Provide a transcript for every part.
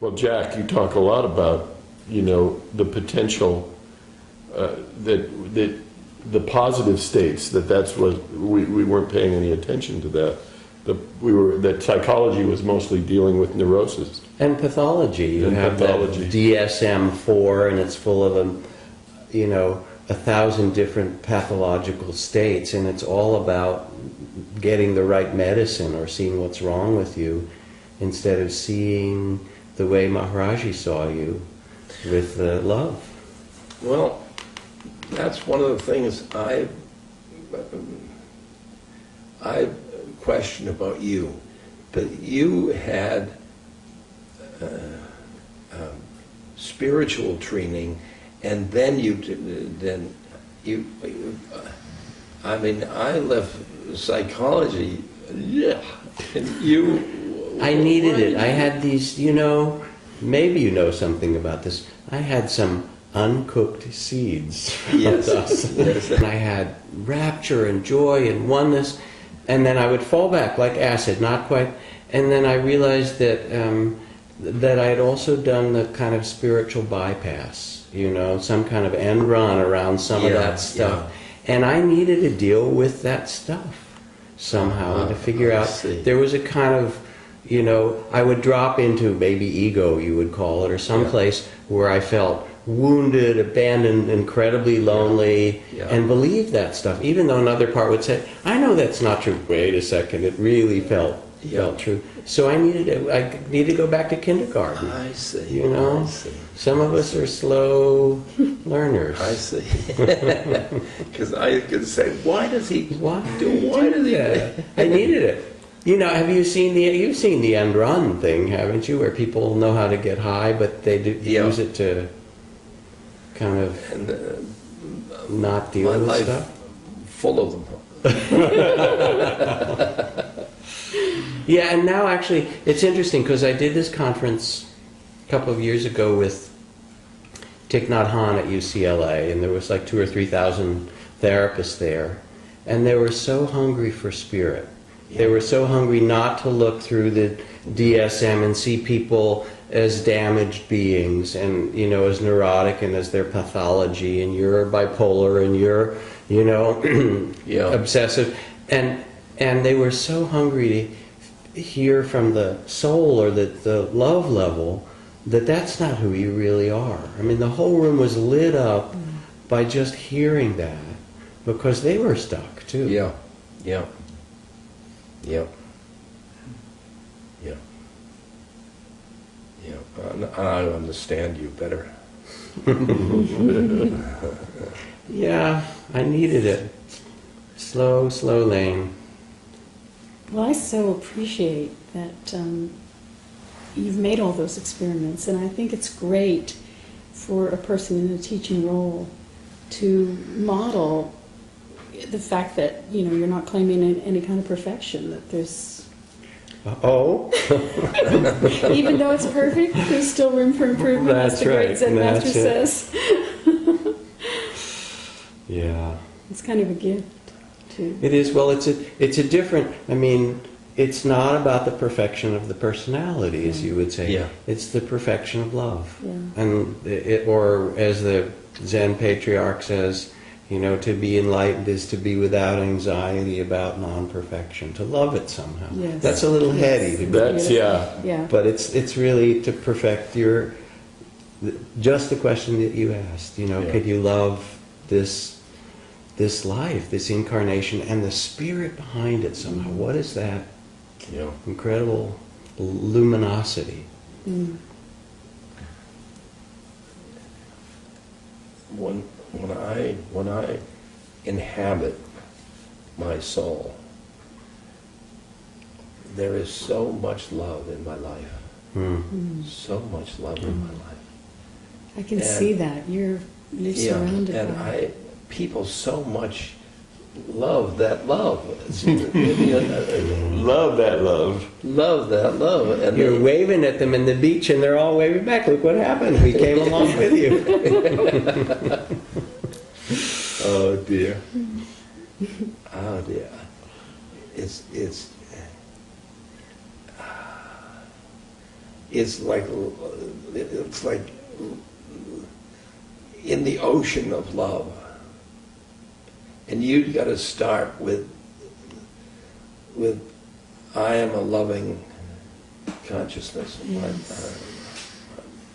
Well, Jack, you talk a lot about, the potential that the positive states, that's what we weren't paying any attention to that. That psychology was mostly dealing with neurosis. And pathology. You have pathology. That DSM-4, and it's full of 1,000 different pathological states, and it's all about getting the right medicine or seeing what's wrong with you instead of seeing the way Maharaji saw you with love. Well, that's one of the things I question about you. But you had spiritual training, and then I left psychology. Yeah, and you. I needed it. I had these, maybe you know something about this. I had some uncooked seeds. Yes. Yes. And I had rapture and joy and oneness, and then I would fall back like acid, not quite. And then I realized that I had also done the kind of spiritual bypass, some kind of end run around some of that stuff. Yeah. And I needed to deal with that stuff somehow to figure out. There was a kind of, I would drop into maybe ego, you would call it, or someplace where I felt wounded, abandoned, incredibly lonely, and believed that stuff, even though another part would say, I know that's not true. Wait a second, it really felt true. So I needed to go back to kindergarten. I see. I see. Some of us are slow learners. I see. Because I could say, why does he do that? I needed it. Have you seen you've seen the end run thing, haven't you? Where people know how to get high, but they use it to kind of not deal with stuff. Full of them. Yeah, and now actually it's interesting because I did this conference a couple of years ago with Thich Nhat Hanh at UCLA, and there was like 2,000 or 3,000 therapists there, and they were so hungry for spirit. They were so hungry not to look through the DSM and see people as damaged beings and, as neurotic and as their pathology, and you're bipolar and you're, obsessive. And they were so hungry to hear from the soul or the love level that that's not who you really are. I mean, the whole room was lit up by just hearing that because they were stuck too. Yeah. I understand you better. Yeah, I needed it. Slow lane. Well, I so appreciate that you've made all those experiments, and I think it's great for a person in a teaching role to model the fact that you're not claiming any kind of perfection, that there's even though it's perfect, there's still room for improvement. That's right. Great Zen Master says. Yeah. It's kind of a gift too. It is. Well, it's a different. I mean, it's not about the perfection of the personality, as you would say. Yeah. It's the perfection of love. Yeah. And or as the Zen patriarch says, to be enlightened is to be without anxiety about non-perfection, to love it somehow. Yes. That's a little heady. Yeah. But it's really to perfect just the question that you asked. Could you love this life, this incarnation, and the spirit behind it somehow? What is that incredible luminosity? When I inhabit my soul, there is so much love in my life. So much love in my life. I can see that. You're surrounded by and people so much love that love. Love that love. Love that love. And you're waving at them in the beach and they're all waving back. Look what happened. We came along with you. Oh dear. Oh dear. is like, it's like in the ocean of love. And you've got to start with I am a loving consciousness,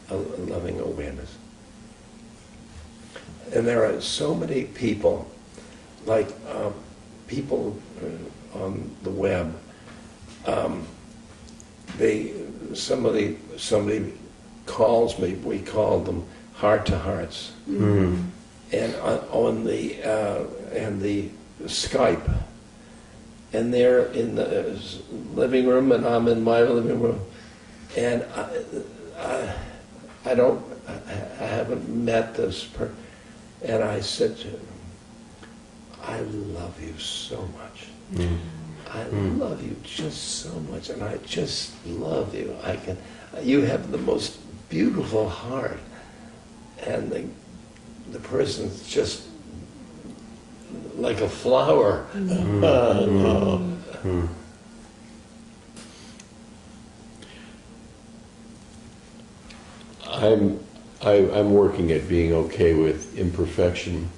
a loving awareness. And there are so many people, like people on the web, somebody calls me, we call them heart-to-hearts. Mm. And on the Skype, and they're in the living room, and I'm in my living room, and I haven't met this person, and I said to him, I love you so much. Mm. I love you just so much, and I just love you. You have the most beautiful heart, and the person's just like a flower. I'm working at being okay with imperfection,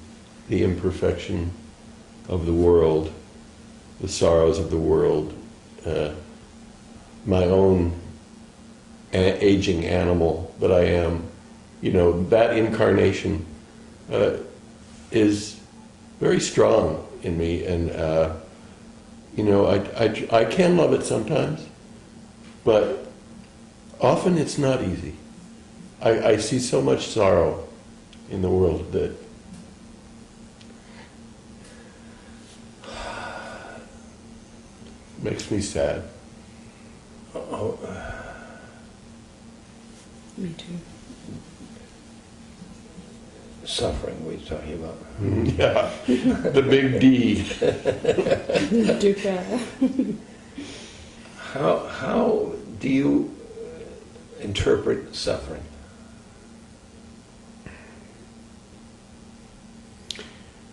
the imperfection of the world, the sorrows of the world, my own aging animal that I am. You know, that incarnation is very strong in me, and you know, I can love it sometimes, but often it's not easy. I see so much sorrow in the world that makes me sad. Me too. Suffering we're talking about. Yeah, the big D. Dukkha. How do you interpret suffering?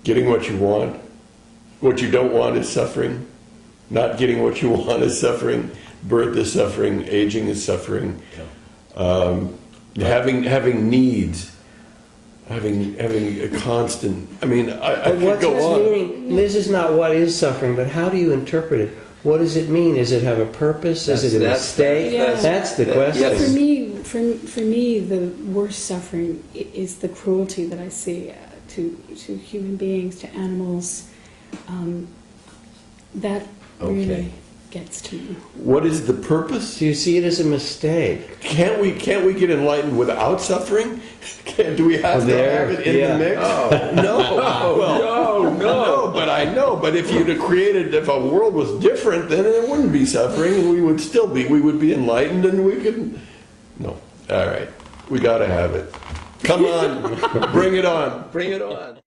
Getting what you want. What you don't want is suffering. Not getting what you want is suffering. Birth is suffering. Aging is suffering. Having needs. Having a constant. I mean, I But could what's go its on. meaning? This is not what is suffering, but how do you interpret it? What does it mean? Does it have a purpose? Is it a mistake? Yeah. That's the That- question. Well, yes. for me, the worst suffering is the cruelty that I see to human beings, to animals. That really Okay. gets to me. What is the purpose? Do you see it as a mistake? Can't we get enlightened without suffering? Do we have to have it in the mix? No. Well, no. But I know. But if you'd have created, if a world was different, then there wouldn't be suffering, and we would be enlightened, and we could. No. All right. We got to have it. Come on. Bring it on. Bring it on.